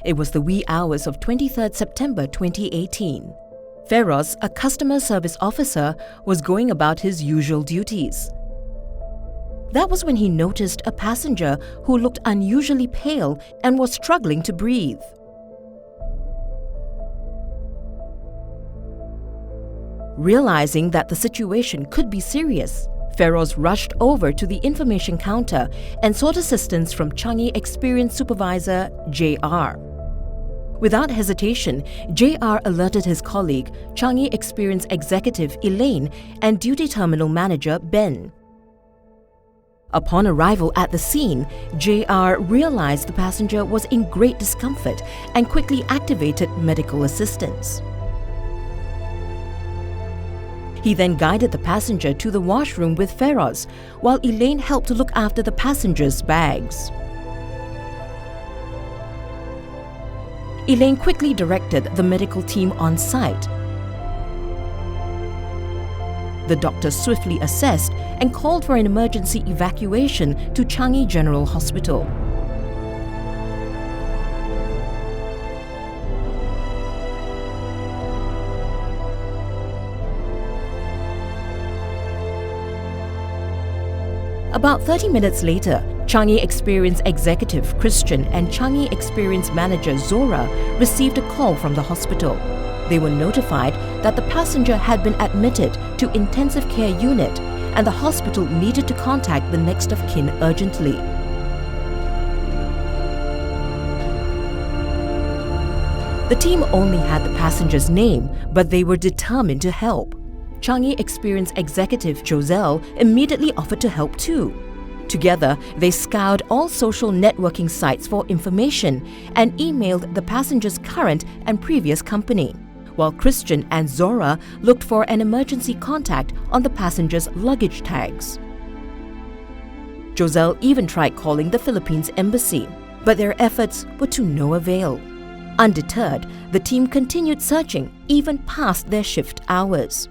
It was the wee hours of 23rd September 2018. Feroz, a customer service officer, was going about his usual duties. That was when he noticed a passenger who looked unusually pale and was struggling to breathe. Realizing that the situation could be serious, Feroz rushed over to the information counter and sought assistance from Changi Experienced Supervisor JR. Without hesitation, JR alerted his colleague, Changi Experienced Executive Elaine, and Duty Terminal Manager Ben. Upon arrival at the scene, JR realized the passenger was in great discomfort and quickly activated medical assistance. He then guided the passenger to the washroom with Feroz, while Elaine helped to look after the passenger's bags. Elaine quickly directed the medical team on site. The doctor swiftly assessed and called for an emergency evacuation to Changi General Hospital. About 30 minutes later, Changi Experienced Executive Christian and Changi Experienced Manager Zora received a call from the hospital. They were notified that the passenger had been admitted to intensive care unit and the hospital needed to contact the next of kin urgently. The team only had the passenger's name, but they were determined to help. Changi Experienced Executive Joselle immediately offered to help too. Together, they scoured all social networking sites for information and emailed the passenger's current and previous company, while Christian and Zora looked for an emergency contact on the passenger's luggage tags. Joselle even tried calling the Philippines embassy, but their efforts were to no avail. Undeterred, the team continued searching even past their shift hours.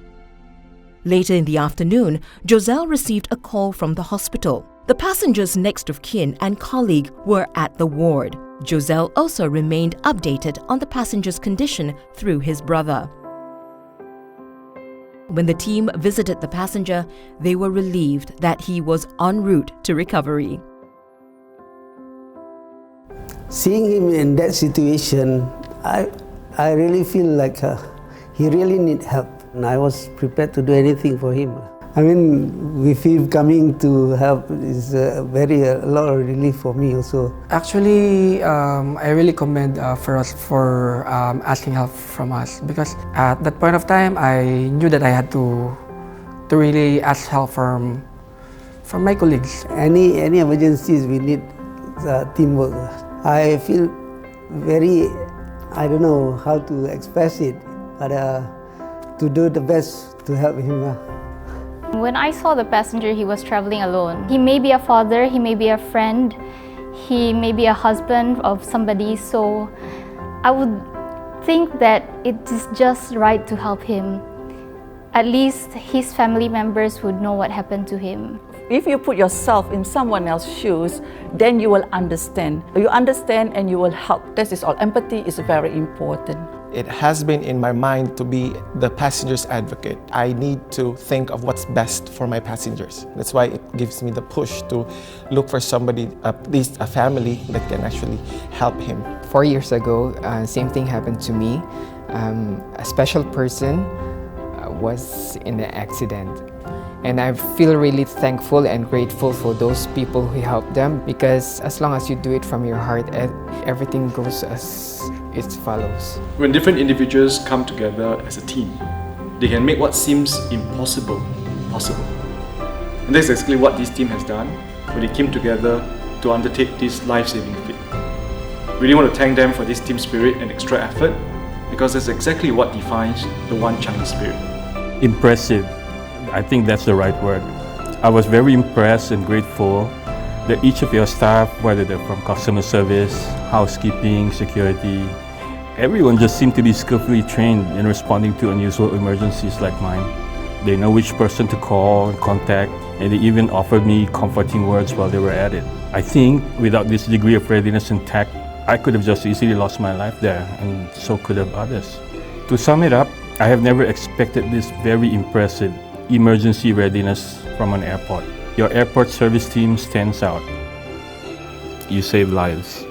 Later in the afternoon, Joselle received a call from the hospital. The passenger's next of kin and colleague were at the ward. Joselle also remained updated on the passenger's condition through his brother. When the team visited the passenger, they were relieved that he was en route to recovery. Seeing him in that situation, I really feel like he really needs help. And I was prepared to do anything for him. I mean, with him coming to help is a lot of relief for me also. Actually, I really commend Feroz for asking help from us, because at that point of time, I knew that I had to really ask help from my colleagues. Any emergencies, we need teamwork. I feel I don't know how to express it, but to do the best to help him. When I saw the passenger, he was traveling alone. He may be a father, he may be a friend, he may be a husband of somebody, so I would think that it is just right to help him. At least his family members would know what happened to him. If you put yourself in someone else's shoes, then you will understand. You understand and you will help. This is all. Empathy is very important. It has been in my mind to be the passenger's advocate. I need to think of what's best for my passengers. That's why it gives me the push to look for somebody, at least a family, that can actually help him. 4 years ago, same thing happened to me. A special person was in an accident. And I feel really thankful and grateful for those people who helped them, because as long as you do it from your heart, everything goes as it follows. When different individuals come together as a team, they can make what seems impossible possible. And that's exactly what this team has done when they came together to undertake this life-saving feat. Really want to thank them for this team spirit and extra effort, because that's exactly what defines the One Changi spirit. Impressive. I think that's the right word. I was very impressed and grateful that each of your staff, whether they're from customer service, housekeeping, security, everyone just seemed to be skillfully trained in responding to unusual emergencies like mine. They know which person to call and contact, and they even offered me comforting words while they were at it. I think without this degree of readiness and tact, I could have just easily lost my life there, and so could have others. To sum it up, I have never expected this very impressive emergency readiness from an airport. Your airport service team stands out. You save lives.